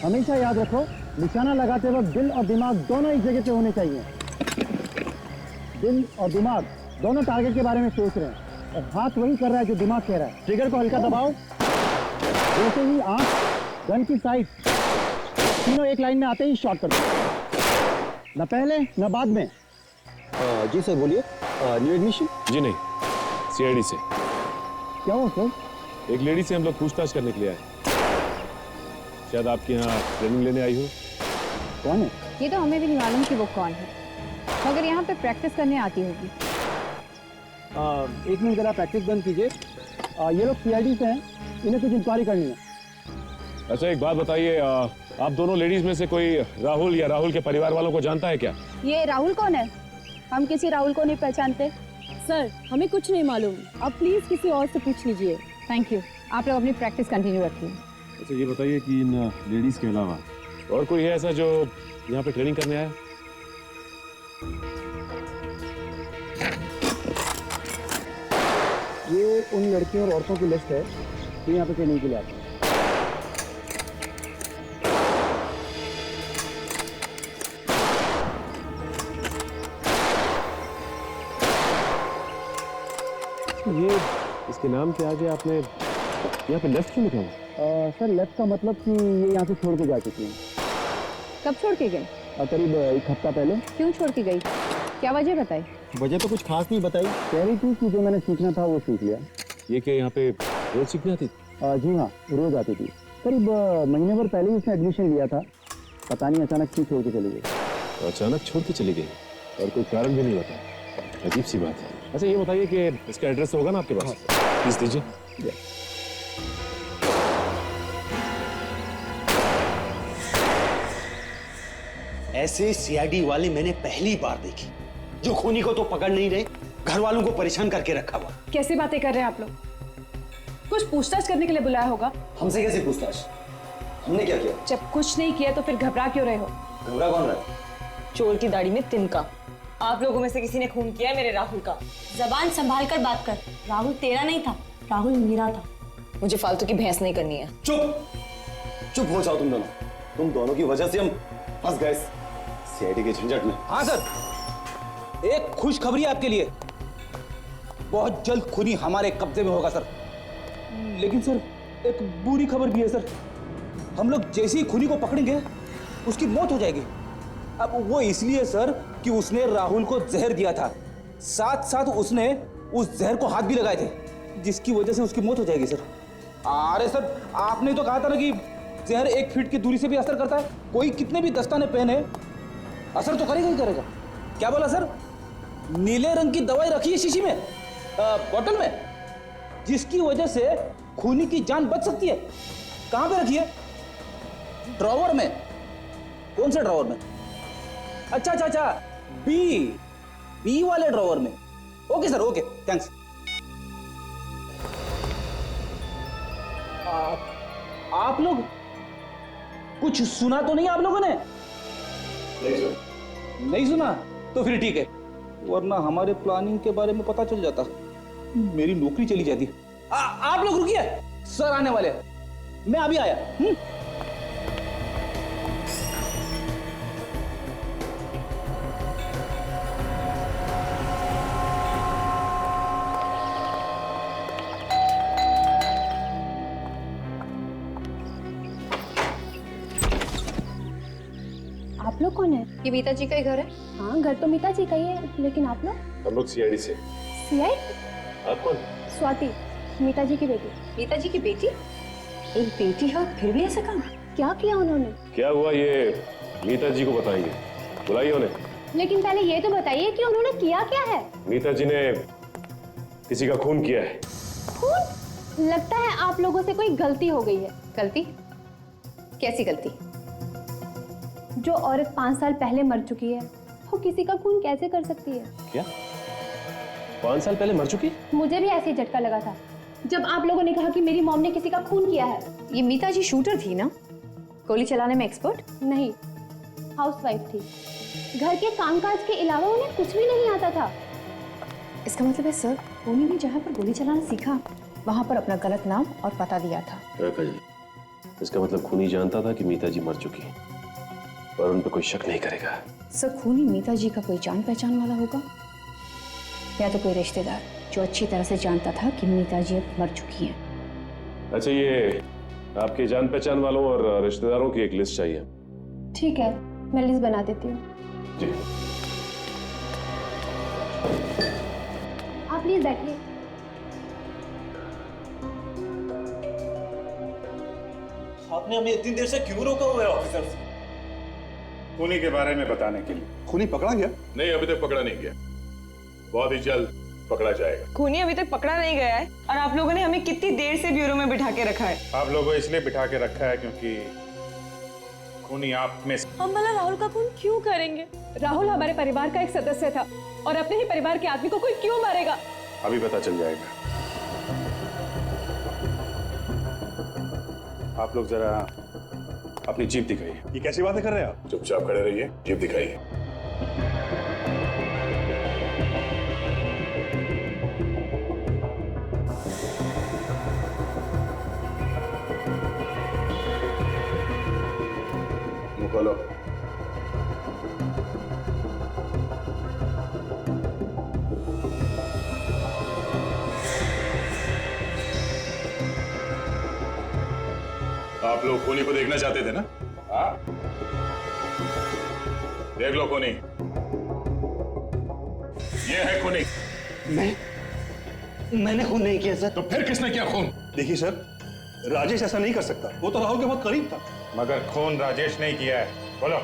हमेशा याद रखो, निशाना लगाते वक्त दिल और दिमाग दोनों एक जगह पे होने चाहिए। दिल और दिमाग दोनों टारगेट के बारे में सोच रहे हैं और हाथ वही कर रहा है जो दिमाग कह रहा है। ट्रिगर को हल्का दबाओ, जैसे ही आंख, गन की साइड, तीनों एक लाइन में आते ही शॉट कर दो, न पहले न बाद में। जी सर बोलिए। New admission? जी नहीं, सीआईडी से। क्या हुआ सर? एक लेडी से हम लोग पूछताछ करने के लिए आए। शायद आपके यहाँ ट्रेनिंग लेने आई हो। कौन है? ये तो हमें भी नहीं मालूम कि वो कौन है, मगर यहाँ पे प्रैक्टिस करने आती होगी। एक मिनट जरा प्रैक्टिस बंद कीजिए। ये लोग सीआईडी से हैं, इन्हें कुछ इंक्वायरी करनी है। अच्छा एक बात बताइए, आप दोनों लेडीज में से कोई राहुल या राहुल के परिवार वालों को जानता है क्या? ये राहुल कौन है? हम किसी राहुल को नहीं पहचानते। सर हमें कुछ नहीं मालूम, आप प्लीज किसी और से पूछ लीजिए। थैंक यू, आप लोग अपनी प्रैक्टिस कंटिन्यू रखिए। अच्छा ये बताइए कि इन लेडीज के अलावा और कोई है ऐसा जो यहाँ पे ट्रेनिंग करने आया? ये उन लड़कियों और औरतों की लिस्ट है जो यहाँ पे ट्रेनिंग के लिए आते हैं। ये इसके नाम के आगे आपने यहाँ पे लेफ्ट क्यों लिखा हुआ? सर लेफ्ट का मतलब कि ये यहाँ से छोड़ के जा चुकी हैं। कब छोड़ के गई? करीब एक हफ्ता पहले। क्यों छोड़ के गई? क्या वजह बताई? वजह तो कुछ खास नहीं बताई, कह रही थी कि जो मैंने सीखना था वो सीख लिया। ये क्या यहाँ पे रोज सीखने आती थी? जी हाँ, रोज आती थी। करीब महीने भर पहले ही उसने एडमिशन लिया था, पता नहीं अचानक क्यों छोड़ के चली गई। अचानक छोड़ के चली गई और कोई कारण भी नहीं बताया, अजीब सी बात है। अच्छा ये बताइए कि इसका एड्रेस होगा ना आपके पास? प्लीज दीजिए। ऐसे सीआईडी वाले मैंने पहली बार देखे, जो खूनी को तो पकड़ नहीं रहे, घर वालों को परेशान करके रखा हुआ। कैसी बातें कर रहे हैं आप लोग? कुछ पूछताछ करने के लिए बुलाया होगा। हमसे कैसे पूछताछ? हमने क्या किया? जब कुछ नहीं किया तो फिर घबरा क्यों रहे हो? घबरा कौन रहा है? चोर की दाढ़ी में तिनका। आप लोगों में से किसी ने खून किया है मेरे राहुल का। जबान संभाल कर बात कर, राहुल तेरा नहीं था, राहुल मेरा था। मुझे फालतू की बहस नहीं करनी है। चुप चुप हो जाओ तुम दोनों की वजह से हम फंस गए सीआईडी के झंझट में। हाँ सर, एक खुशखबरी आपके लिए, बहुत जल्द खूनी हमारे कब्जे में होगा सर। लेकिन सर एक बुरी खबर भी है सर, हम लोग जैसे ही खूनी को पकड़ेंगे उसकी मौत हो जाएगी। अब वो इसलिए सर कि उसने राहुल को जहर दिया था, साथ साथ उसने उस जहर को हाथ भी लगाए थे, जिसकी वजह से उसकी मौत हो जाएगी सर। अरे सर आपने तो कहा था ना कि जहर 1 फीट की दूरी से भी असर करता है। कोई कितने भी दस्ताने पहने असर तो करेगा ही करेगा। क्या बोला सर? नीले रंग की दवाई रखी है शीशी में, बोतल में, जिसकी वजह से खूनी की जान बच सकती है। कहां पे रखी है? ड्रॉवर में। कौन से ड्रॉवर में? अच्छा, बी वाले ड्रॉवर में। Okay sir, okay, thanks. आप लोग कुछ सुना तो नहीं आप लोगों ने? नहीं सुना तो फिर ठीक है, वरना हमारे प्लानिंग के बारे में पता चल जाता, मेरी नौकरी चली जाती। आप लोग रुकिए, सर आने वाले, मैं अभी आया। आप लोग कौन है? ये मीता जी का ही घर है। हाँ घर तो मीता जी का ही है, लेकिन आप लोग? हम लोग सीआईडी से। सीआईडी? आप कौन? स्वाति, मीता जी की बेटी। मीता जी की बेटी? एक बेटी है और फिर भी ऐसा काम? क्या किया उन्होंने? क्या हुआ ये मीता जी को बताएंगे, बुलाइए उन्हें। लेकिन पहले ये तो बताइए कि उन्होंने किया क्या है? मीता जी ने किसी का खून किया है। खून? लगता है आप लोगों से कोई गलती हो गई है। गलती? कैसी गलती? जो औरत 5 साल पहले मर चुकी है, वो किसी का खून कैसे कर सकती है? क्या 5 साल पहले मर चुकी? मुझे भी ऐसे ही झटका लगा था जब आप लोगों ने कहा कि मेरी मॉम ने किसी का खून किया है। ये मीता जी शूटर थी ना, गोली चलाने में एक्सपर्ट? नहीं, हाउसवाइफ थी। घर के कामकाज के अलावा उन्हें कुछ भी नहीं आता था। इसका मतलब है सर, उन्होंने जहाँ पर गोली चलाना सीखा वहाँ पर अपना गलत नाम और पता दिया था। इसका मतलब खूनी जानता था कि मीता जी मर चुकी है और उन पर कोई शक नहीं करेगा। सर खूनी मीता जी का कोई जान पहचान वाला होगा या तो कोई रिश्तेदार जो अच्छी तरह से जानता था कि मीता जी अब मर चुकी हैं। अच्छा, ये आपके जान पहचान वालों और रिश्तेदारों की एक लिस्ट चाहिए। ठीक है, मैं लिस्ट बना देती हूँ। जी। आप प्लीज बैठिए। आपने हमें इतनी देर से क्यों रोका हुआ है ऑफिसर? खूनी के बारे में बताने के लिए। खूनी पकड़ा गया? नहीं, अभी तक पकड़ा नहीं गया, बहुत ही जल्द पकड़ा जाएगा। खूनी अभी तक पकड़ा नहीं गया है और आप लोगों ने हमें कितनी देर से ब्यूरो में बिठा के रखा है? आप लोगों को इसलिए बिठा के रखा है क्योंकि खूनी आप में से। हम भला राहुल का खून क्यों करेंगे? राहुल हमारे परिवार का एक सदस्य था और अपने ही परिवार के आदमी को कोई क्यों मारेगा? अभी पता चल जाएगा। आप लोग जरा अपनी जीप दिखाइए। ये कैसी बातें कर रहे हैं आप? चुपचाप खड़े रहिए, जीप दिखाइए। मुंह खोलो। आप लोग खूनी को देखना चाहते थे ना? हाँ, देख लो खूनी। ये है खूनी। मैंने खून नहीं किया सर। तो फिर किसने किया खून? देखिए सर, राजेश ऐसा नहीं कर सकता। वो तो राहुल के बहुत करीब था। मगर खून राजेश नहीं किया है। बोलो,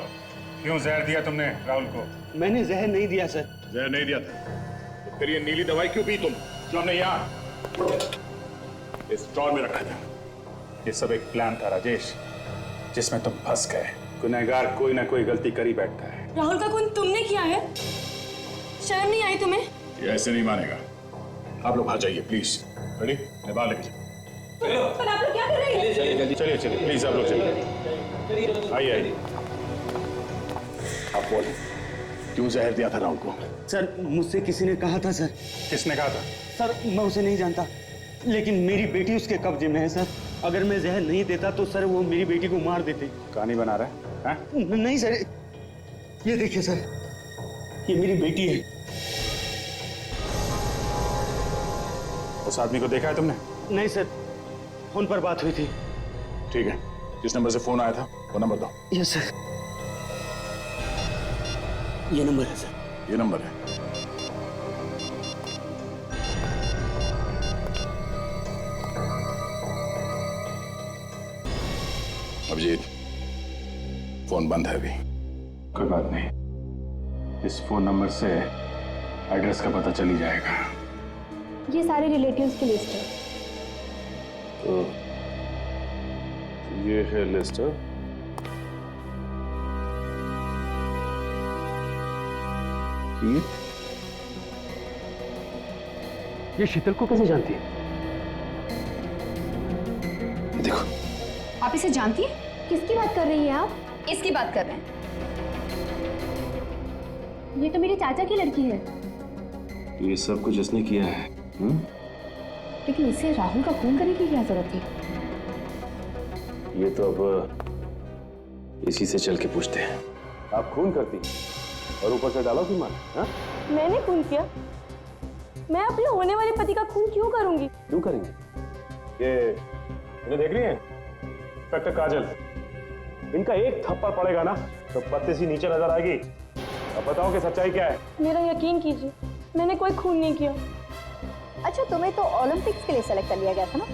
क्यों जहर दिया तुमने राहुल को? मैंने जहर नहीं दिया सर। जहर नहीं दिया था तो फिर ये नीली दवाई क्यों पी तुम जो हमने यहाँ इस स्टोर में रखा था? ये सब एक प्लान था राजेश, जिसमें तुम फंस गए। गुनहगार कोई ना कोई गलती कर ही बैठता है। राहुल का खून तुमने किया है? शर्म नहीं आई तुम्हें? ये ऐसे नहीं मानेगा। आप लोग बाहर जाइए प्लीज। रेडी? मैं बाहर लेके जाऊँ। पर आप लोग क्या कर रहे हैं? चलिए चलिए प्लीज, आप लोग चलिए। आइए आइए। आप बोले क्यों जहर दिया था राहुल को? सर मुझसे किसी ने कहा था सर। किसने कहा था? सर मैं उसे नहीं जानता, लेकिन मेरी बेटी उसके कब्जे में है सर। अगर मैं जहर नहीं देता तो सर वो मेरी बेटी को मार देते। कहानी बना रहा है? हाँ? नहीं सर, ये देखिए सर, ये मेरी बेटी है। उस आदमी को देखा है तुमने? नहीं सर, फोन पर बात हुई थी। ठीक है, जिस नंबर से फोन आया था वो नंबर दो। यस सर, ये नंबर है सर। ये नंबर है। अभिजीत, फोन बंद है अभी। कोई बात नहीं, इस फोन नंबर से एड्रेस का पता चल ही जाएगा। ये सारे रिलेटिव्स की लिस्ट है। तो ये है लिस्ट। ये शीतल को कैसे जानती है? देखो, आप इसे जानती हैं? किसकी बात कर रही हैं आप? इसकी बात कर रहे हैं। ये तो मेरे चाचा की लड़की है। ये सब कुछ इसने किया है। लेकिन इसे राहुल का खून करने की क्या जरूरत थी? ये तो अब इसी से चल के पूछते हैं। आप खून करती और ऊपर से डालो की मार। हाँ? मैंने खून किया? मैं अपने होने वाले पति का खून क्यों करूंगी? क्यों करेंगे? ये इन्हें देख रही हैं? इंस्पेक्टर काजल, इनका एक थप्पड़ पड़ेगा ना तो पत्ते सी नीचे नजर आएगी। अब बताओ कि सच्चाई क्या है? मेरा यकीन कीजिए, मैंने कोई खून नहीं किया। अच्छा, तुम्हें तो ओलंपिक्स के लिए सेलेक्ट कर लिया गया था ना,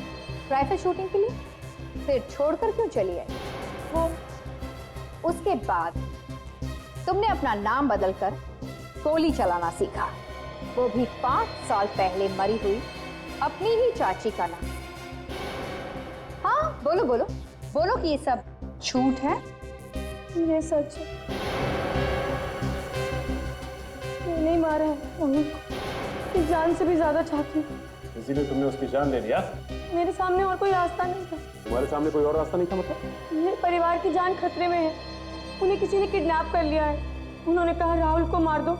राइफल शूटिंग के लिए, फिर छोड़कर क्यों चली आई? वो उसके बाद तुमने अपना नाम बदलकर गोली चलाना सीखा, वो भी 5 साल पहले मरी हुई अपनी ही चाची का नाम। हाँ बोलो बोलो बोलो कि ये सब झूठ है। ये सच है, मैंने ही मारा है मम्मी को। इस जान से भी ज्यादा चाहती हूँ। इसीलिए तुमने उसकी जान ले लिया? मेरे सामने और कोई रास्ता नहीं था। तुम्हारे सामने कोई और रास्ता नहीं था मतलब? मेरे परिवार की जान खतरे में है। उन्हें किसी ने किडनैप कर लिया है। उन्होंने कहा राहुल को मार दो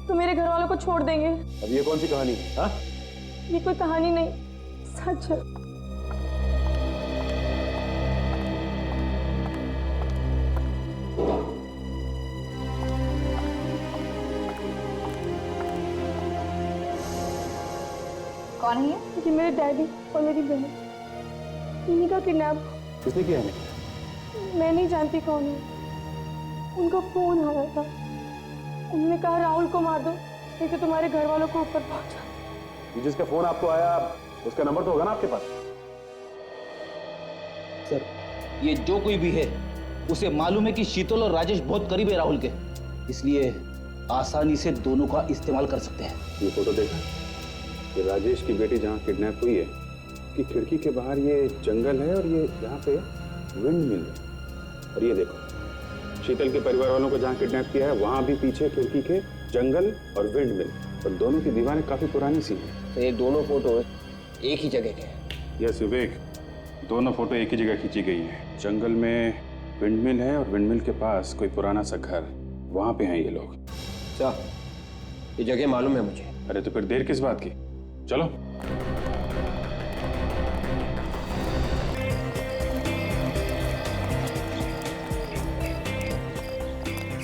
तो मेरे घर वालों को छोड़ देंगे। अब ये कौन सी कहानी है? हाँ? ये कोई कहानी नहीं, सच है। कौन है ये? ये मेरे डैडी और मेरी बहन, इन्हीं का किडनैप। किसने किया है? मैं नहीं जानती कौन है। उनका फोन आया था, उन्होंने कहा राहुल को मार दो नहीं तो तुम्हारे घर वालों को ऊपर पहुंचा। जिसका फोन आपको आया उसका नंबर तो होगा ना आपके पास? सर, ये जो कोई भी है उसे मालूम है कि शीतल और राजेश बहुत करीब है राहुल के, इसलिए आसानी से दोनों का इस्तेमाल कर सकते हैं। ये फोटो देखा कि राजेश की बेटी जहाँ किडनैप हुई है कि खिड़की के बाहर ये जंगल है और ये यहाँ पे विंड मिल है। और ये देखो शीतल के परिवार वालों को जहाँ किडनैप किया है वहाँ भी पीछे खिड़की के जंगल और विंड मिल, और दोनों की दीवारें काफी पुरानी सी हैं। तो ये दोनों फोटो एक ही जगह के हैं? यस विवेक, दोनों फोटो एक ही जगह खींची गई है। जंगल में विंडमिल है और विंडमिल के पास कोई पुराना सा घर, वहां पे हैं ये लोग। अच्छा, ये जगह मालूम है मुझे। अरे तो फिर देर किस बात की, चलो।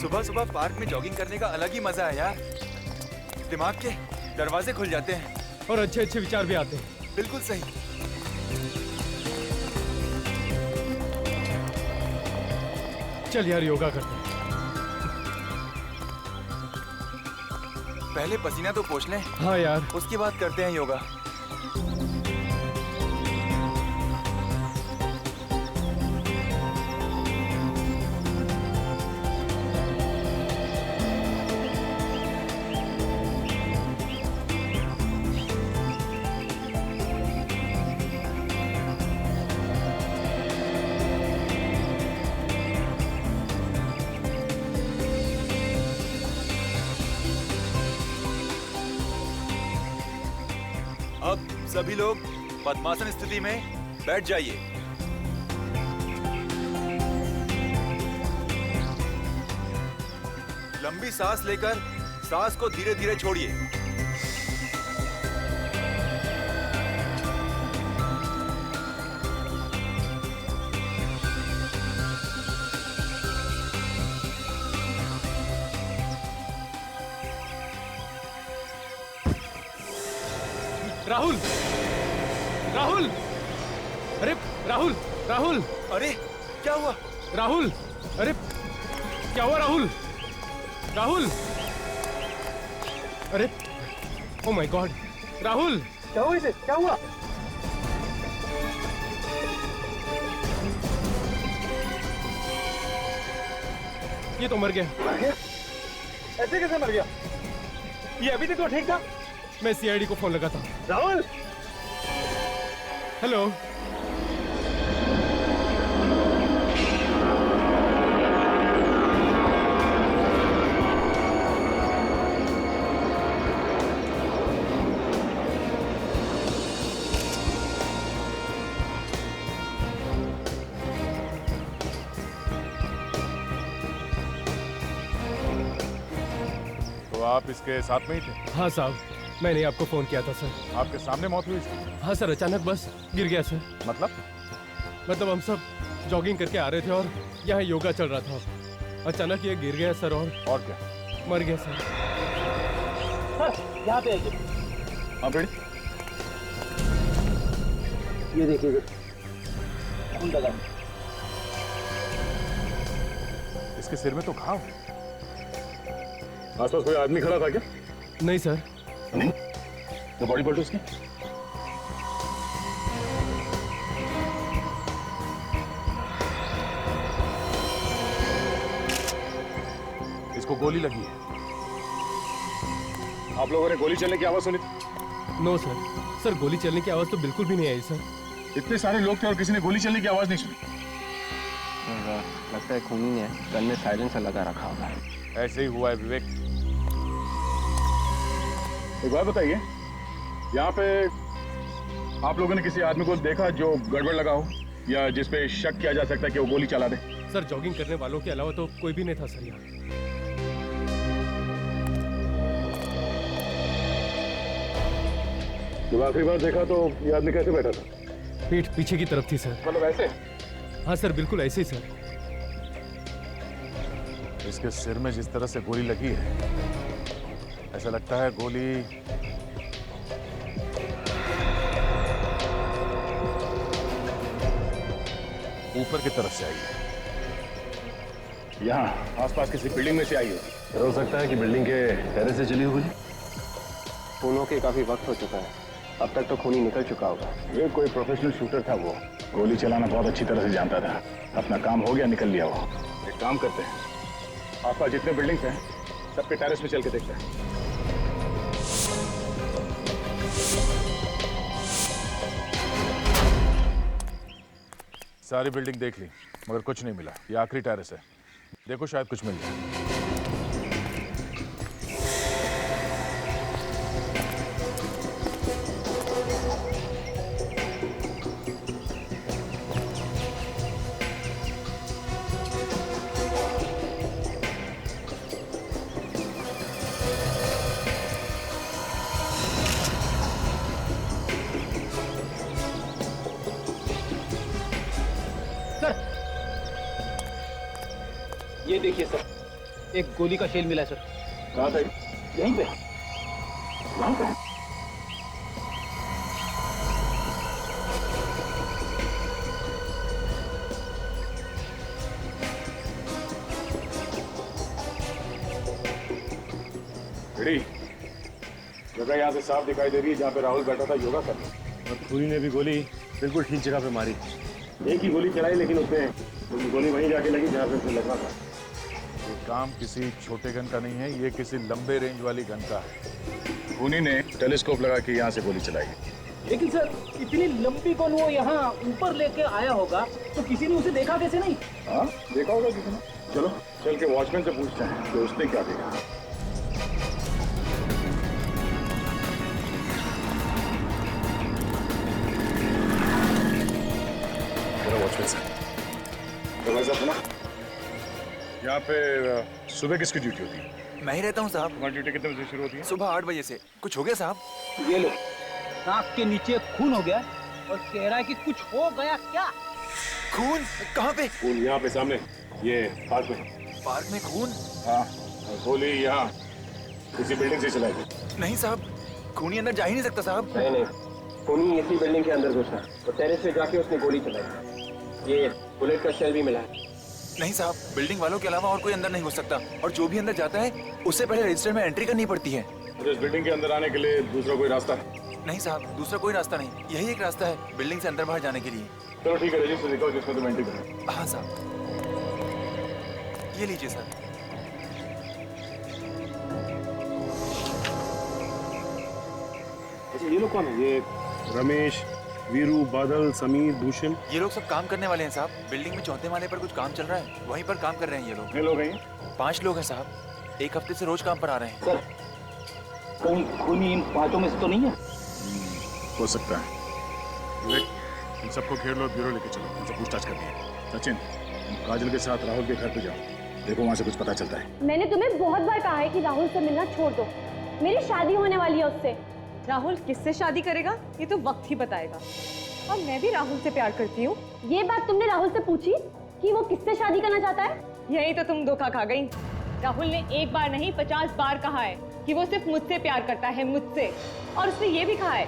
सुबह सुबह पार्क में जॉगिंग करने का अलग ही मजा है यार। दिमाग के दरवाजे खुल जाते हैं और अच्छे अच्छे विचार भी आते हैं। बिल्कुल सही। चल यार योगा करते हैं। पहले पसीना तो पोंछ लें। हाँ यार, उसके बाद करते हैं योगा। अब सभी लोग पद्मासन स्थिति में बैठ जाइए। लंबी सांस लेकर सांस को धीरे धीरे छोड़िए। राहुल, राहुल, अरे राहुल, राहुल, अरे क्या हुआ? राहुल, अरे क्या हुआ राहुल? राहुल, अरे ओ माय गॉड, राहुल, क्या हुआ इसे? क्या हुआ? ये तो मर गया। मर गया? ऐसे कैसे मर गया? ये अभी तक तो ठीक था। मैं सीआईडी को फोन लगाता हूँ। राहुल, हेलो। तो आप इसके साथ में ही थे? हाँ साहब, मैंने आपको फोन किया था सर। आपके सामने मौत हुई इसकी? हाँ सर, अचानक बस गिर गया सर। मतलब हम सब जॉगिंग करके आ रहे थे और यहाँ योगा चल रहा था। अचानक ये गिर गया सर और क्या? मर गया सर। सर यहाँ पे आइए। हाँ बेटी, ये देखिए खून लगा। इसके सिर में तो घाव। आसपास कोई आदमी खड़ा था क्या? नहीं सर। नहीं? तो बॉडी पलटो उसकी। इसको गोली लगी है। आप लोगों ने गोली चलने की आवाज सुनी थी? No sir. सर गोली चलने की आवाज तो बिल्कुल भी नहीं आई सर। इतने सारे लोग थे और किसी ने गोली चलने की आवाज नहीं सुनी। लगता है खूनी ने गन में साइलेंसर लगा रखा होगा। ऐसे ही हुआ है विवेक। एक बात बताइए, यहाँ पे आप लोगों ने किसी आदमी को देखा जो गड़बड़ लगा हो या जिस पे शक किया जा सकता है कि वो गोली चला दे? सर जॉगिंग करने वालों के अलावा तो कोई भी नहीं था सर यहाँ। जब आखिरी बार देखा तो ये आदमी कैसे बैठा था? पीठ पीछे की तरफ थी सर। मतलब ऐसे? हाँ सर, बिल्कुल ऐसे ही सर। इसके सिर में जिस तरह से गोली लगी है, ऐसा लगता है गोली ऊपर की तरफ से आई है, यहाँ आसपास किसी बिल्डिंग में से आई होगी। हो सकता है कि बिल्डिंग के टेरेस से चली हो गोली। खूनों के काफी वक्त हो चुका है, अब तक तो खूनी निकल चुका होगा। ये कोई प्रोफेशनल शूटर था, वो गोली चलाना बहुत अच्छी तरह से जानता था। अपना काम हो गया, निकल लिया वो। एक काम करते हैं, आसपास जितने बिल्डिंग्स हैं सबके टेरेस में चल के देखते हैं। सारी बिल्डिंग देख ली मगर कुछ नहीं मिला। ये आखिरी टेरेस है, देखो शायद कुछ मिल जाए। ये देखिए सर, एक गोली का शेल मिला है सर। कहाँ पे? यहीं पे। वहाँ पे? जगह यहाँ से साफ दिखाई दे रही है जहाँ पे राहुल बैठा था योगा करने। और खूनी ने भी गोली बिल्कुल ठीक जगह पे मारी। एक ही गोली चलाई लेकिन उसने गोली वहीं जाके लगी जहाँ पे उसे लगना था। ये काम किसी छोटे गन का नहीं है, ये किसी लंबे रेंज वाली गन का है। खूनी ने टेलीस्कोप लगा के यहाँ से गोली चलाई। लेकिन सर इतनी लंबी गन वो यहाँ ऊपर लेके आया होगा तो किसी ने उसे देखा कैसे नहीं? हाँ देखा होगा किसी ने। चलो चल के वॉचमैन से पूछते हैं कि उसने क्या देखा। वॉचमैन साहब, तो भाई साहब सुना, यहाँ पे सुबह किसकी ड्यूटी होती है? मैं ही रहता हूँ साहब। तुम्हारी ड्यूटी कितने बजे शुरू होती है? सुबह 8 बजे से। कुछ हो गया साहब? ये लो, नाक के नीचे खून हो गया और कह रहा है कि कुछ हो गया क्या? खून? कहाँ पे? खून यहाँ पे सामने, ये पार्क में। पार्क में खून? हाँ, और गोली यहाँ किसी बिल्डिंग से चलाई गई। नहीं साहब, खूनी अंदर जा ही नहीं सकता साहब। नहीं, खूनी इसी बिल्डिंग के अंदर घुसा और टेरेस पे जाके उसने गोली चलाई। ये बुलेट का शेल भी मिला है। नहीं साहब, बिल्डिंग वालों के अलावा और कोई अंदर नहीं घुस सकता, और जो भी अंदर जाता है उससे पहले रजिस्टर में एंट्री करनी पड़ती है। तो इस बिल्डिंग के अंदर आने के लिए दूसरा कोई रास्ता है? नहीं साहब, दूसरा कोई रास्ता नहीं, यही एक रास्ता है बिल्डिंग से अंदर बाहर जाने के लिए। चलो ठीक है, रजिस्टर दिखाओ जिसमें तुम एंट्री करो। हाँ साहब, ये लीजिए सर। अच्छा ये लोग कौन है? ये रमेश, वीरू, बादल, समीर, भूषण, ये लोग सब काम करने वाले हैं साहब। बिल्डिंग में चौथे माले पर कुछ काम चल रहा है, वहीं पर काम कर रहे हैं ये लोग। कितने लोग हैं? 5 लोग हैं साहब, एक हफ्ते से रोज काम पर आ रहे हैं। सर कहीं खूनी इन 5 में से तो नहीं है? हो सकता है। इन सबको घेर लो, ब्यूरो लेके चलो, इनसे पूछताछ करनी है। सचिन, काजल के साथ राहुल के घर पे जाओ, देखो वहाँ से कुछ पता चलता है। मैंने तुम्हें बहुत बार कहा है कि राहुल से मिलना छोड़ दो, मेरी शादी होने वाली है उससे। राहुल किससे शादी करेगा ये तो वक्त ही बताएगा। और मैं भी राहुल से प्यार करती हूँ। ये बात तुमने राहुल से पूछी कि वो किससे शादी करना चाहता है? यही तो तुम धोखा खा गई। राहुल ने एक बार नहीं 50 बार कहा है कि वो सिर्फ मुझसे प्यार करता है, मुझसे। और उसने ये भी कहा है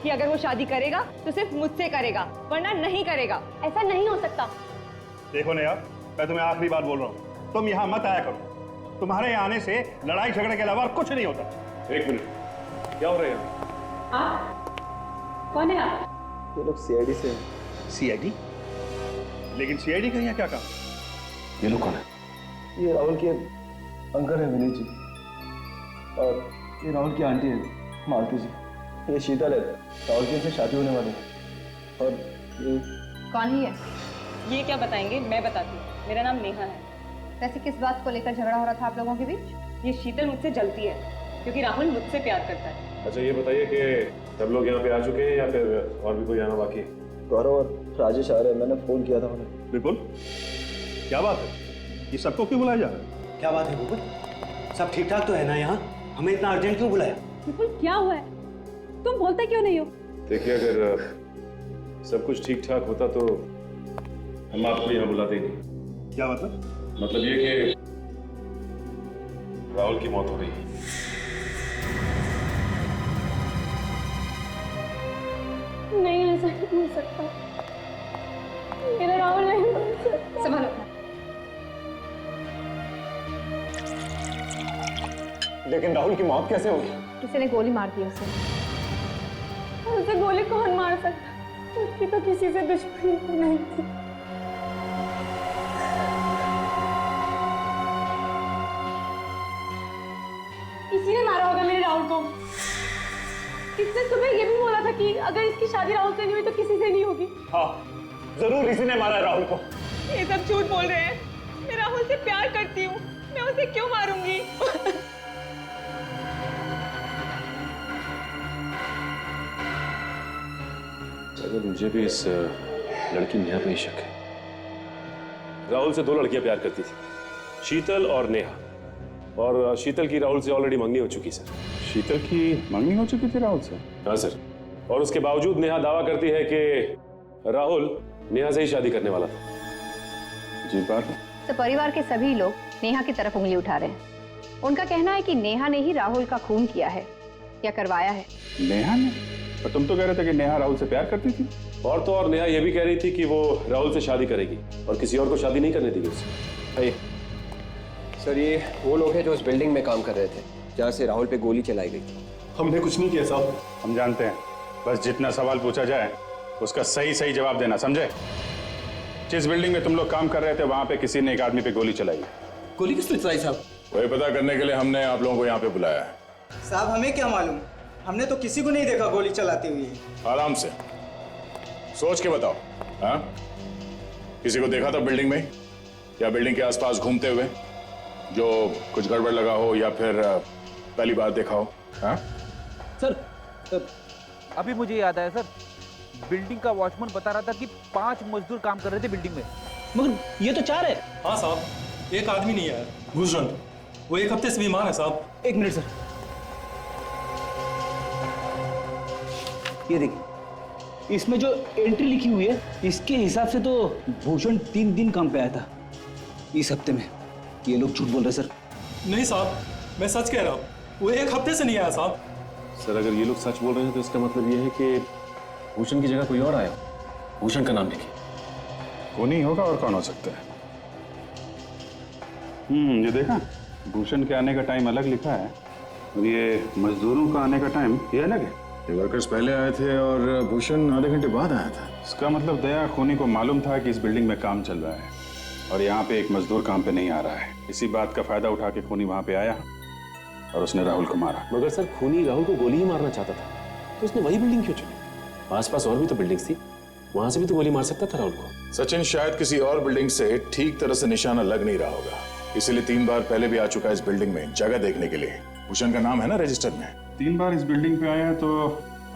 कि अगर वो शादी करेगा तो सिर्फ मुझसे करेगा, वरना नहीं करेगा। ऐसा नहीं हो सकता। देखो ना यार, मैं तुम्हें आखिरी बार बोल रहा हूँ, तुम यहाँ मत आया करो। तुम्हारे यहाँ आने से लड़ाई झगड़े के अलावा कुछ नहीं होता। एक मिनट, क्या हो रहा है यहाँ? कौन है आप? ये लोग सीआईडी से। सीआईडी? लेकिन सीआईडी का यहाँ क्या काम? ये लोग कौन है? ये राहुल के अंकल है विनीत जी, और ये राहुल की आंटी है मालती जी। ये शीतल है, राहुल की से शादी होने वाली है। और ये कौन ही है? ये क्या बताएंगे, मैं बताती हूँ। मेरा नाम नेहा है। वैसे किस बात को लेकर झगड़ा हो रहा था आप लोगों के बीच? ये शीतल मुझसे जलती है क्योंकि राहुल मुझसे प्यार करता है। अच्छा ये बताइए कि सब लोग यहाँ पे आ चुके हैं या फिर और भी कोई आना बाकी है? गौरव और राजेश आ रहे हैं, मैंने फोन किया था उन्हें। बिल्कुल, क्या बात है? ये सबको क्यों बुलाया जा रहा है? क्या बात है बुलबुल, सब ठीक ठाक तो है ना यहाँ? हमें इतना अर्जेंट क्यों बुलाया? बिल्कुल क्या हुआ है? तुम बोलते क्यों नहीं हो? देखिए अगर सब कुछ ठीक ठाक होता तो हम आपको यहाँ बुलाते ही नहीं। क्या मतलब? मतलब ये कि राहुल की मौत हो गई। नहीं, ऐसा नहीं हो सकता। मेरा राहुल नहीं सकता। संभालो। लेकिन राहुल की मौत कैसे हुई? किसी ने गोली मार दी उसे। उसे गोली कौन मार सकता? उसकी तो किसी से दुश्मनी नहीं थी। किसी ने मारा होगा मेरे राहुल को। इसने तुम्हें ये भी बोला था कि अगर इसकी शादी राहुल से नहीं हुई तो किसी से नहीं होगी। हाँ, जरूर इसी ने मारा है राहुल को। ये सब झूठ बोल रहे हैं। मैं राहुल से प्यार करती हूँ, मैं उसे क्यों मारूंगी? अगर मुझे भी इस लड़की नेहा पे ही शक है। राहुल से 2 लड़कियां प्यार करती थी, शीतल और नेहा। और शीतल की राहुल से ऑलरेडी मंगनी हो चुकी सर। शीतल की मंगनी हो चुकी थी राहुल से? हाँ सर, और उसके बावजूद नेहा दावा करती है कि राहुल नेहा से ही शादी करने वाला था। जी बात है। तो परिवार के सभी लोग नेहा की तरफ उंगली उठा रहे हैं। उनका कहना है कि नेहा ने ही राहुल का खून किया है या करवाया है। नेहा ने? पर तुम तो कह रहे थे कि नेहा राहुल से प्यार करती थी। और तो और नेहा यह भी कह रही थी कि वो राहुल से शादी करेगी और किसी और को शादी नहीं करने देगी उसे। सर, ये वो लोग हैं जो उस बिल्डिंग में काम कर रहे थे जहाँ से राहुल पे गोली चलाई गई थी। हमने कुछ नहीं किया साहब। हम जानते हैं, बस जितना सवाल पूछा जाए उसका सही सही जवाब देना, समझे? जिस बिल्डिंग में तुम लोग काम कर रहे थे वहां पे किसी ने एक आदमी पे गोली चलाई। गोली किसने चलाई साहब? वही पता करने के लिए हमने आप लोगों को यहाँ पे बुलाया है। साहब हमें क्या मालूम, हमने तो किसी को नहीं देखा गोली चलाते हुए। आराम से सोच के बताओ। हाँ, किसी को देखा था बिल्डिंग में या बिल्डिंग के आसपास घूमते हुए जो कुछ गड़बड़ लगा हो या फिर पहली बार देखा हो? हाँ सर, अभी मुझे याद आया सर, बिल्डिंग का वॉचमैन बता रहा था कि 5 मजदूर काम कर रहे थे बिल्डिंग में, मगर ये तो 4 है। हाँ साहब, एक आदमी नहीं है भूषण, वो 1 हफ्ते से बीमार है साहब। 1 मिनट सर, ये देखिए इसमें जो एंट्री लिखी हुई है इसके हिसाब से तो भूषण 3 दिन काम पे आया था इस हफ्ते में। ये लोग झूठ बोल रहे सर। नहीं साहब, मैं सच कह रहा हूँ, वो 1 हफ्ते से नहीं आया साहब। सर, अगर ये लोग सच बोल रहे हैं तो इसका मतलब ये है कि भूषण की जगह कोई और आया। भूषण का नाम लिखिए। वो नहीं होगा और कौन हो सकता है? ये देखा, भूषण के आने का टाइम अलग लिखा है और ये मजदूरों का आने का टाइम ये अलग है। ये वर्कर्स पहले आए थे और भूषण आधे घंटे बाद आया था। इसका मतलब दया खूनी को मालूम था कि इस बिल्डिंग में काम चल रहा है और यहाँ पे एक मजदूर काम पे नहीं आ रहा है। इसी बात का फायदा उठा के खूनी वहां पे आया और उसने राहुल को मारा। मगर सर, खूनी राहुल को गोली ही मारना चाहता था तो उसने वही बिल्डिंग क्यों चुनी? आसपास और भी तो बिल्डिंग्स थी, वहां से भी तो गोली मार सकता था राहुल को। सचिन, शायद किसी और बिल्डिंग से ठीक तरह से निशाना लग नहीं रहा होगा, इसीलिए 3 बार पहले भी आ चुका है इस बिल्डिंग में जगह देखने के लिए। भूषण का नाम है ना रजिस्टर में। 3 बार इस बिल्डिंग पे आया तो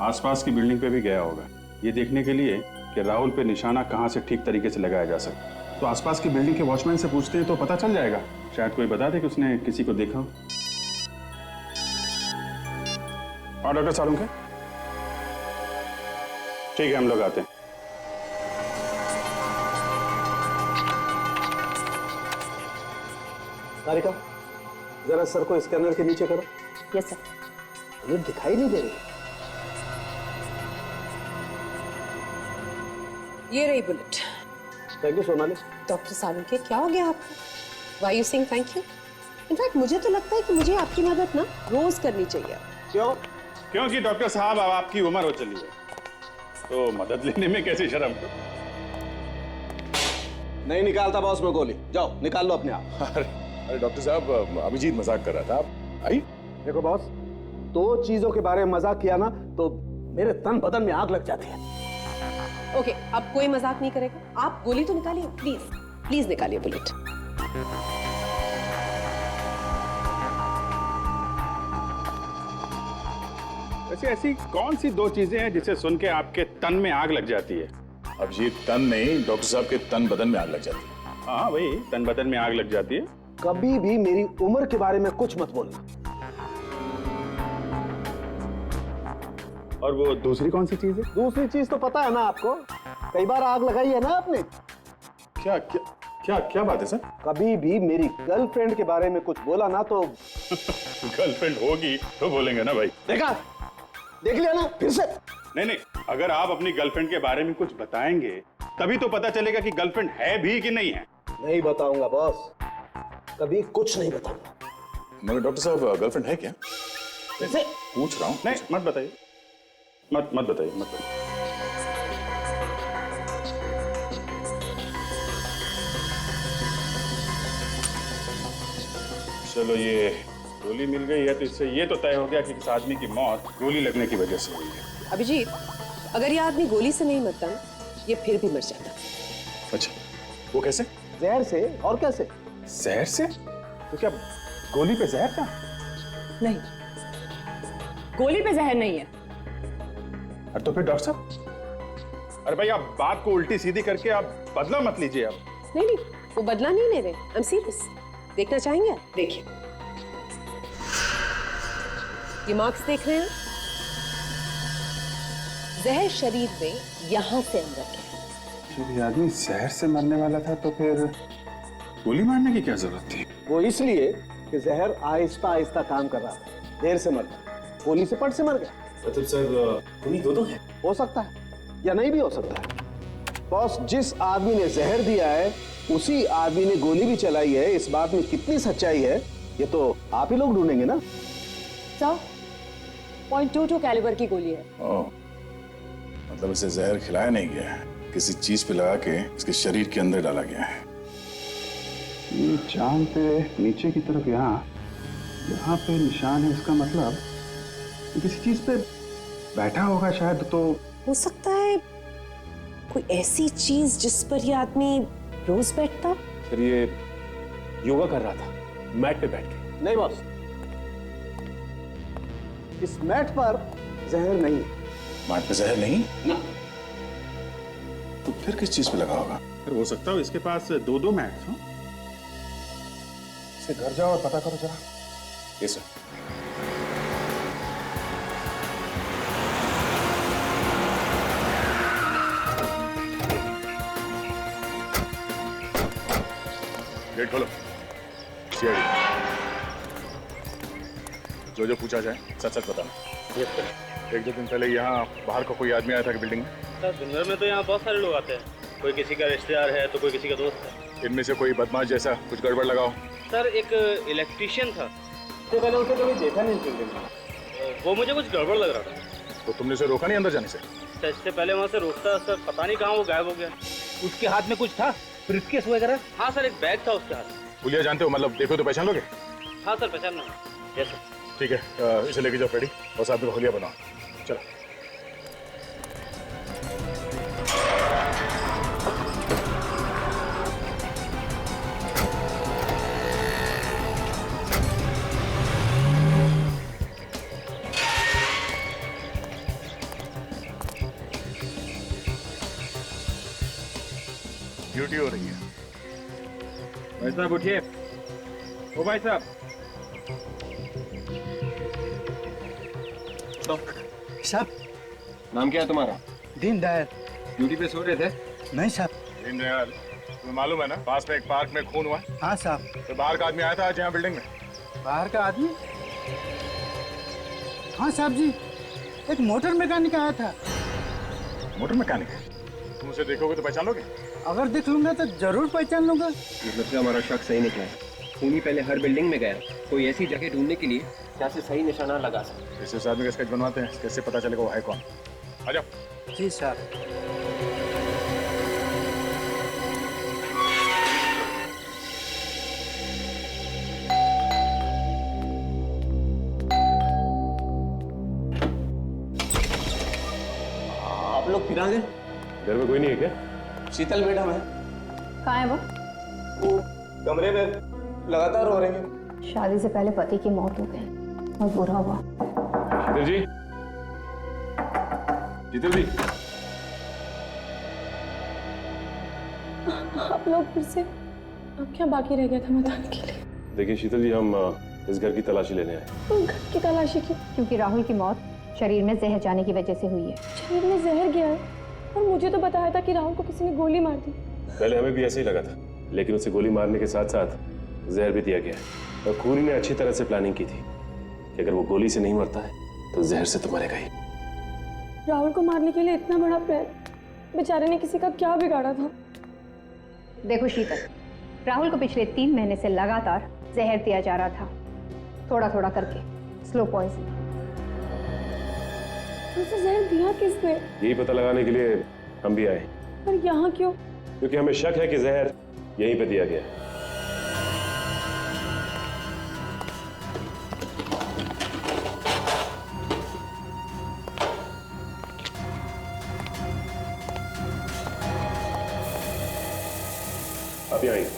आसपास की बिल्डिंग पे भी गया होगा, ये देखने के लिए कि राहुल पे निशाना कहाँ से ठीक तरीके से लगाया जा सकता। तो आसपास की बिल्डिंग के वॉचमैन से पूछते हैं तो पता चल जाएगा, शायद कोई बता दे कि उसने किसी को देखा हो। और डॉक्टर सालुंके, ठीक है हम लोग आते हैं। सारिका, जरा सर को स्कैनर के नीचे करो। Yes sir. मुझे दिखाई नहीं दे रही। ये रही bullet. Thank you Sonali. Doctor Salunke, क्या हो गया आपको? Why you saying thank you? In fact मुझे तो लगता है कि मुझे आपकी मदद ना रोज करनी चाहिए। क्यों? क्योंकि डॉक्टर साहब अब आपकी उम्र हो चली है तो मदद लेने में कैसी शर्म? नहीं निकालता बॉस में गोली, जाओ निकाल लो अपने आप। अरे डॉक्टर साहब, अभिजीत मजाक कर रहा था, आप आई। देखो बॉस, 2 चीजों के बारे में मजाक किया ना तो मेरे तन बदन में आग लग जाती है। ओके, अब कोई मजाक नहीं करेगा। आप गोली तो निकालिए, प्लीज प्लीज निकालिए बुलेट। वैसे ऐसी कौन सी 2 चीजें हैं जिसे सुन के आपके तन में आग लग जाती है? अभिजीत, तन नहीं, डॉक्टर साहब के तन बदन में आग लग जाती है। हाँ वही, तन बदन में आग लग जाती है। कभी भी मेरी उम्र के बारे में कुछ मत बोलना। और वो दूसरी कौन सी चीज है? दूसरी चीज तो पता है ना आपको, कई बार आग लगाई है ना आपने। क्या क्या क्या क्या बात है सर? कभी भी मेरी गर्लफ्रेंड के बारे में कुछ बोला ना तो गर्लफ्रेंड होगी तो बोलेंगे ना भाई। देखा, देख लिया ना फिर से। नहीं नहीं, अगर आप अपनी गर्लफ्रेंड के बारे में कुछ बताएंगे तभी तो पता चलेगा कि गर्लफ्रेंड है भी कि नहीं है। नहीं बताऊंगा बॉस, कभी कुछ नहीं बताऊंगा। मगर डॉक्टर साहब गर्लफ्रेंड है क्या? कैसे? पूछ रहा हूँ। नहीं, मत बताइए, मत बताइए, मत बताइए। चलो, ये गोली मिल गई है तो इससे ये तो तय हो गया कि इस आदमी की मौत गोली लगने की वजह से हुई है। अभिजीत, अगर ये आदमी गोली से नहीं मरता ना, ये फिर भी मर जाता। अच्छा, वो कैसे? जहर से। और कैसे? जहर से? तो क्या गोली पे जहर था? नहीं, गोली पे जहर नहीं है। तो फिर डॉक्टर साहब, अरे भाई आप बात को उल्टी सीधी करके आप बदला मत लीजिए। आप नहीं नहीं, वो बदला नहीं ले रहे। I am serious. देखना चाहेंगे आप? देखिए, ये मार्क्स देख रहे हैं? जहर शरीर में यहां से अंदर है। जब ये आदमी जहर से मरने वाला था तो फिर गोली मारने की क्या जरूरत थी? वो इसलिए कि जहर आहिस्ता आहिस्ता काम कर रहा था, देर से मर गया, गोली से पट से मर गया। मतलब सर उन्हीं दोनों है? हो सकता है या नहीं भी हो सकता है। बॉस, जिस आदमी ने जहर दिया है उसी आदमी ने गोली भी चलाई है। इस बात में कितनी सच्चाई है ये तो आप ही लोग ढूंढेंगे ना। सर, .22 कैलिबर की गोली है। ओह, मतलब इसे जहर खिलाया नहीं गया है, किसी चीज पे लगा के इसके शरीर के अंदर डाला गया है। ये जान पे नीचे की तरफ यहाँ पे निशान है, इसका मतलब किसी चीज पे बैठा होगा शायद। तो हो सकता है कोई ऐसी चीज जिस पर यह आदमी रोज बैठता। सर ये योगा कर रहा था मैट पे बैठ के। नहीं बॉस, इस मैट पर जहर नहीं है। मैट पे जहर नहीं ना। तो फिर किस चीज पे लगा होगा? फिर हो सकता है इसके पास दो मैट्स हो। इसे घर जाओ और पता करो जरा। ये सर। गेट खोलो। सीआईडी, जो पूछा जाए सच सच बताना। एक दो दिन पहले यहाँ बाहर का कोई आदमी आया था कि बिल्डिंग में? सर, दिन भर में तो यहाँ बहुत सारे लोग आते हैं। कोई किसी का रिश्तेदार है तो कोई किसी का दोस्त है। इनमें से कोई बदमाश जैसा कुछ गड़बड़ लगाओ। सर, एक इलेक्ट्रिशियन था। इससे पहले उसे कभी देखा नहीं बिल्डिंग में। वो मुझे कुछ गड़बड़ लग रहा था। तो तुमने उसे रोका नहीं अंदर जाने से? सर, इससे पहले वहाँ से रोकता सर, पता नहीं कहाँ वो गायब हो गया। उसके हाथ में कुछ था, ब्रीफकेस वगैरह? हाँ सर, एक बैग था उसके हाथ में। पुलिया जानते हो, मतलब देखो तो पहचान लोगे? हाँ सर, पहचान लो। Yes sir. ठीक है, इसे लेके जाओ फ्रेडी और साथ में होलिया बनाओ। चलो। ड्यूटी हो रही है। भाई साहब उठिए। ओ भाई साहब। साहब, नाम क्या है तुम्हारा? दीनदयाल। ड्यूटी पे सो रहे थे? नहीं साहब। दीनदयाल, तुम्हें मालूम है ना पास में एक पार्क में खून हुआ? हाँ साहब। तो बाहर का आदमी आया था आज यहाँ बिल्डिंग में। बाहर का आदमी? हाँ साहब जी, एक मोटर मैकेनिक आया था। Motor mechanic? तुम उसे देखोगे तो पहचान लोगे? अगर देख लूंगा तो जरूर पहचान लूंगा। मतलब से हमारा शक सही निकला है। खूनी पहले हर बिल्डिंग में गया, कोई ऐसी जगह ढूंढने के लिए जहाँ से सही निशाना लगा सके। इस आदमी का स्केच बनवाते हैं, कैसे पता चलेगा वो है कौन। आ जाओ। जी सर। आप लोग फिर आ गए? घर में कोई नहीं है क्या? शीतल मैडम है। कहाँ है वो? वो कमरे में लगातार रो रही है। शादी से पहले पति की मौत हो गई, बहुत बुरा हुआ। शीतल जी, शीतल जी। आप लोग फिर से? अब क्या बाकी रह गया था बताने के लिए? देखिए शीतल जी, हम इस घर की तलाशी लेने आए। तो घर की तलाशी क्यों? क्योंकि राहुल की मौत शरीर में जहर जाने की वजह से हुई है। शरीर में जहर गया है? और मुझे तो बताया था कि राहुल को किसी ने गोली मार दी। पहले हमें भी ऐसे ही लगा था, लेकिन उसे गोली मारने के साथ साथ जहर भी दिया गया है। और खूनी ने अच्छी तरह से प्लानिंग की थी कि अगर वो गोली से नहीं मरता है तो जहर से तो मरेगा ही। राहुल को मारने के लिए इतना बड़ा प्लान बेचारे ने किसी का क्या बिगाड़ा था? देखो शीतल, राहुल को पिछले 3 महीने से लगातार जहर दिया जा रहा था, थोड़ा थोड़ा करके, स्लो पॉइजन। उसे जहर दिया किसने? यही पता लगाने के लिए हम भी आए। पर यहाँ क्यों? क्योंकि हमें शक है कि जहर यहीं पे दिया गया है। आप यहाँ आइए।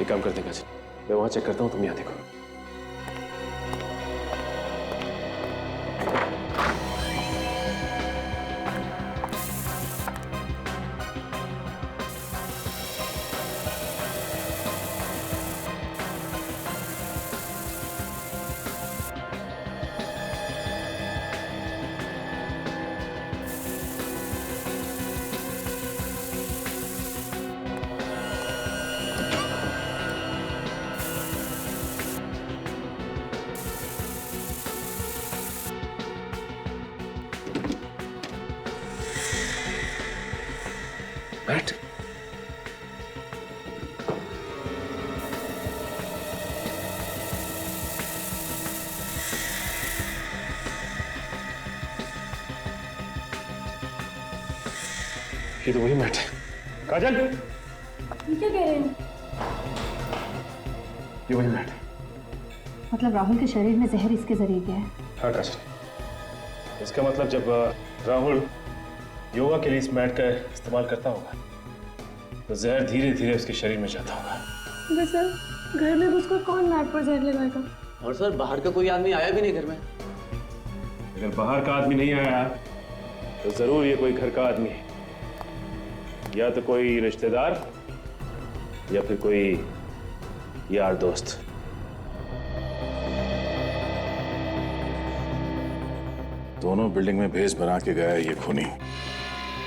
एक काम करते हैं काजल, मैं वहां चेक करता हूं, तुम यहाँ देखो। बैठ। ये तो वही मैट है। काजल, ये क्या कह रहे हैं? ये वही मैट है। मतलब राहुल के शरीर में जहर इसके जरिए गया है? हाँ काजल, इसका मतलब जब राहुल योगा के लिए इस मैट का इस्तेमाल करता होगा तो जहर धीरे धीरे उसके शरीर में जाता होगा। सर, घर में घुसकर कौन मैट पर जहर लगाएगा? और सर, बाहर का कोई आदमी आया भी नहीं घर में। अगर बाहर का आदमी नहीं आया तो जरूर ये कोई घर का आदमी है, या तो कोई रिश्तेदार या फिर कोई यार दोस्त। दोनों बिल्डिंग में भेस बना के गया है ये खूनी।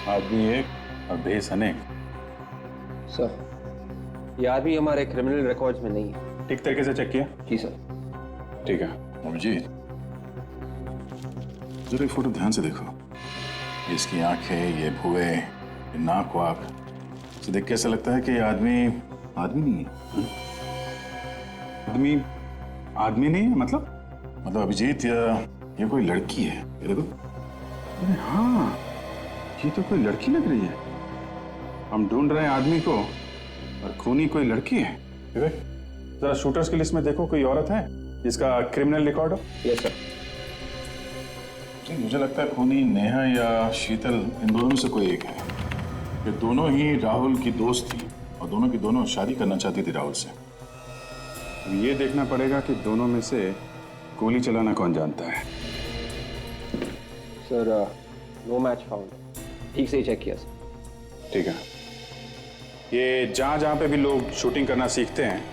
आदमी एक और भेस अनेक। सर, ये आदमी हमारे क्रिमिनल रिकॉर्ड्स में नहीं है। ठीक तरीके से चेक किया? जी सर। ठीक है। अभिजीत, जरा ये फोटो ध्यान से देखो। इसकी आंखें, ये भुए, ये नाक वाक, इसे देख के ऐसा लगता है कि ये आदमी नहीं है। आदमी नहीं है मतलब? मतलब अभिजीत, ये कोई लड़की है। ये देखो। अरे हाँ, ये तो कोई लड़की लग रही है। हम ढूंढ रहे हैं आदमी को और खूनी कोई लड़की है। जरा शूटर्स की लिस्ट में देखो, कोई औरत है जिसका क्रिमिनल रिकॉर्ड हो? Yes sir. मुझे लगता है खूनी नेहा या शीतल, इन दोनों में से कोई एक है। ये दोनों ही राहुल की दोस्त थी और दोनों की दोनों शादी करना चाहती थी राहुल से। ये देखना पड़ेगा कि दोनों में से गोली चलाना कौन जानता है। Sir, no match found. ठीक से ही चेक किया सर। ठीक है। ये जहाँ जहाँ पे भी लोग शूटिंग करना सीखते हैं,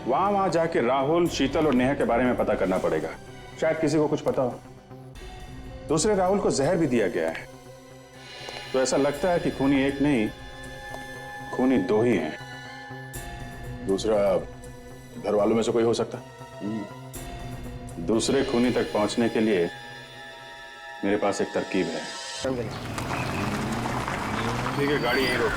वहाँ जाके राहुल, शीतल और नेहा के बारे में पता करना पड़ेगा। शायद किसी को कुछ पता हो। दूसरे राहुल को जहर भी दिया गया है, तो ऐसा लगता है कि खूनी एक नहीं, खूनी दो ही हैं। दूसरा घर वालों में से कोई हो सकता? दूसरे खूनी तक पहुंचने के लिए मेरे पास एक तरकीब है। ठीक है, गाड़ी यहीं रोक।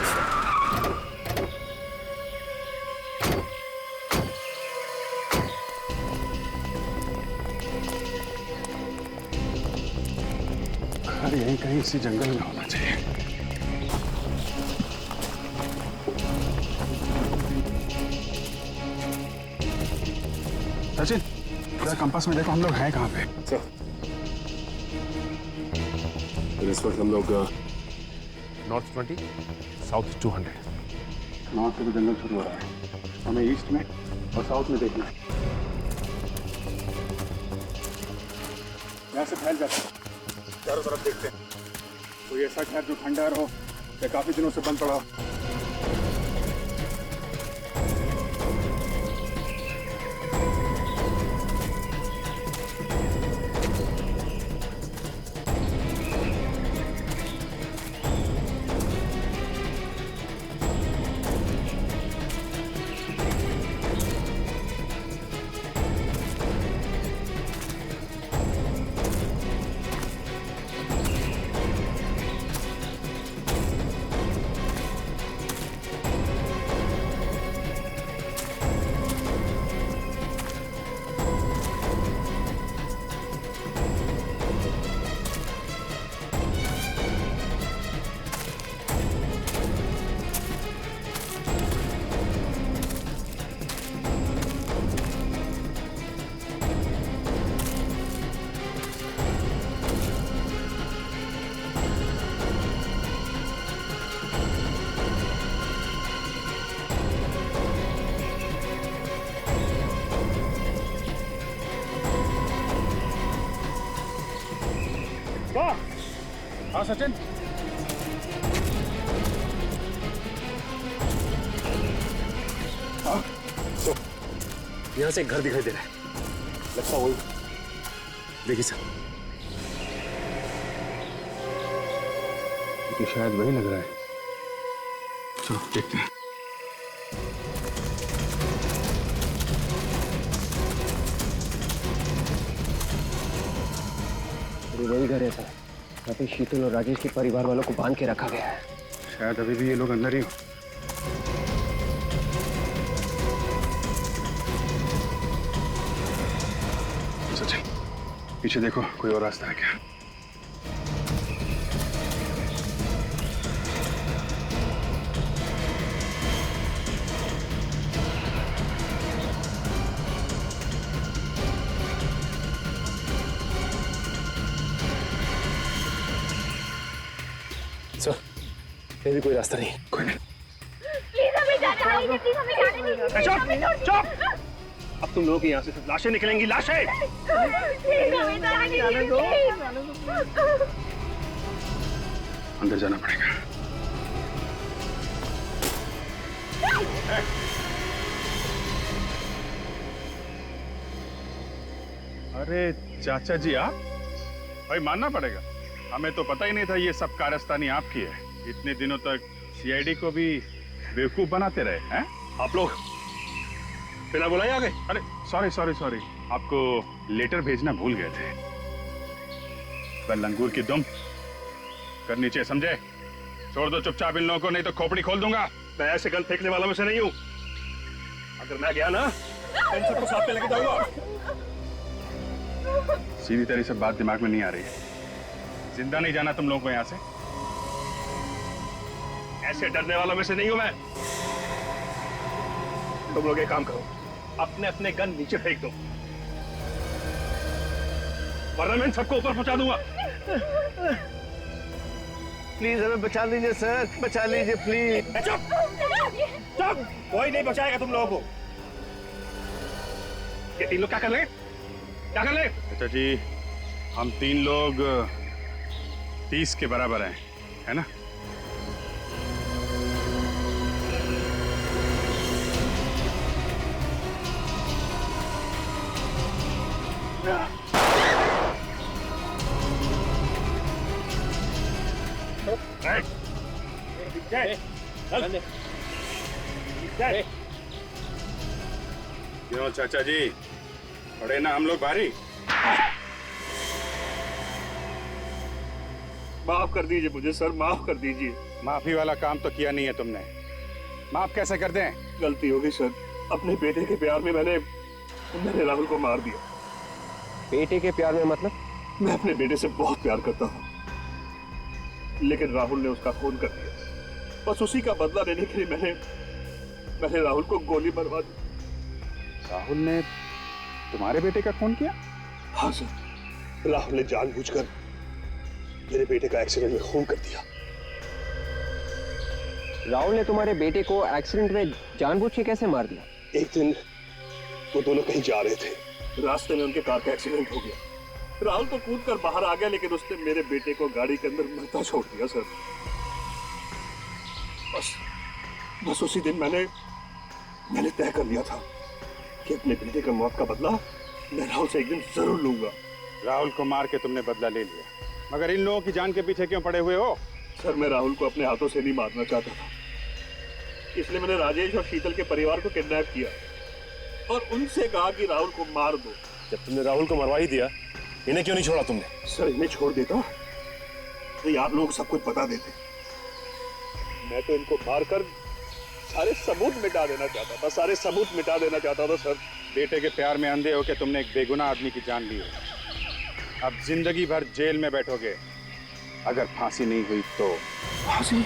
घर यहीं कहीं इसी जंगल में होना चाहिए। सचिन, जरा कंपास में देखो हम लोग हैं कहाँ पे। इस वक्त हम लोग नॉर्थ 20, साउथ 200। नॉर्थ से तो जंगल शुरू हो रहा है, हमें ईस्ट में और साउथ में देखना है। यहाँ से फैल जाते हैं, चारों तरफ देखते हैं। कोई ऐसा शहर जो खंडहर हो या काफी दिनों से बंद पड़ा हो। हाँ सचिन। हाँ तो यहाँ से एक घर दिखाई दे रहा है, लगता वही। देखिए सर, तो शायद वही लग रहा है। चलो देखते हैं। वही घर है सर, यहाँ पे शीतल और राजेश के परिवार वालों को बांध के रखा गया है। शायद अभी भी ये लोग अंदर ही हो। सचिन, पीछे देखो, कोई और रास्ता है क्या? सर, ये भी कोई रास्ता नहीं। कोई नहीं। प्लीज हमें जाने दीजिए, प्लीज हमें जाने दीजिए। चुप! चुप! अब तुम लोगों की यहाँ से सिर्फ लाशें निकलेंगी, लाशें! प्लीज हमें जाने दो। अंदर जाना पड़ेगा। अरे चाचा जी, आप भाई मानना पड़ेगा, हमें तो पता ही नहीं था ये सब कारस्तानी आपकी है। इतने दिनों तक सीआईडी को भी बेवकूफ बनाते रहे हैं आप लोग। बिना बुलाए आ गए। अरे सॉरी सॉरी सॉरी, आपको लेटर भेजना भूल गए थे। पर लंगूर की दुम कर नीचे, समझे? छोड़ दो चुपचाप इन लोगों को, नहीं तो खोपड़ी खोल दूंगा। मैं ऐसे गन फेंकने वालों में से नहीं हूँ। अगर मैं गया ना, इन सबको साथ में लेके जाऊंगा। सीधी तरह से बात दिमाग में नहीं आ रही है। जिंदा नहीं जाना तुम लोगों को यहाँ से। ऐसे डरने वालों में से नहीं हूं मैं। तुम लोग एक काम करो, अपने अपने गन नीचे फेंक दो, वरना मैं इन सबको ऊपर पहुंचा दूंगा। प्लीज हमें बचा लीजिए सर, बचा लीजिए प्लीज। चुप! चुप! कोई नहीं बचाएगा तुम लोगों को। ये तीन लोग क्या कर ले? क्या कर ले? चाचा जी, हम तीन लोग 30 के बराबर हैं, है ना? क्यों चाचा जी, पड़े ना हम लोग भारी? माफ कर दीजिए मुझे सर, माफ कर दीजिए। माफी वाला काम तो किया नहीं है तुमने। माफ कैसे कर दें? गलती हो गई सर, अपने बेटे के प्यार में मैंने राहुल को मार दिया। बेटे के प्यार में मतलब? मैं अपने बेटे से बहुत प्यार करता हूँ, लेकिन राहुल ने उसका खून कर दिया। बस उसी का बदला लेने के लिए मैंने राहुल को गोली मरवा दी। राहुल ने तुम्हारे बेटे का खून किया? हाँ सर, राहुल ने जानबूझकर मेरे बेटे का एक्सीडेंट में खून कर दिया। राहुल ने तुम्हारे बेटे को एक्सीडेंट में जानबूझ के कैसे मार दिया? एक दिन वो दोनों कहीं जा रहे थे, रास्ते में उनके कार का एक्सीडेंट हो गया। राहुल तो कूद कर बाहर आ गया, लेकिन उसने मेरे बेटे को गाड़ी के अंदर मरता छोड़ दिया सर। बस उसी दिन मैंने तय कर लिया था कि अपने बेटे की मौत का बदला मैं राहुल से एक दिन जरूर लूंगा। राहुल को मार के तुमने बदला ले लिया, मगर इन लोगों की जान के पीछे क्यों पड़े हुए हो? सर, मैं राहुल को अपने हाथों से नहीं मारना चाहता था, इसलिए मैंने राजेश और शीतल के परिवार को किडनैप किया और उनसे कहा कि राहुल को मार दो। जब तुमने राहुल को मरवा ही दिया, इन्हें क्यों नहीं छोड़ा तुमने? सर, इन्हें छोड़ देता तो आप लोग सब कुछ बता देते। मैं तो इनको मारकर सारे सबूत मिटा देना चाहता था, सारे सबूत मिटा देना चाहता था सर। बेटे के प्यार में अंधे होकर तुमने एक बेगुनाह आदमी की जान ली है। अब जिंदगी भर जेल में बैठोगे। अगर फांसी नहीं हुई तो फांसी?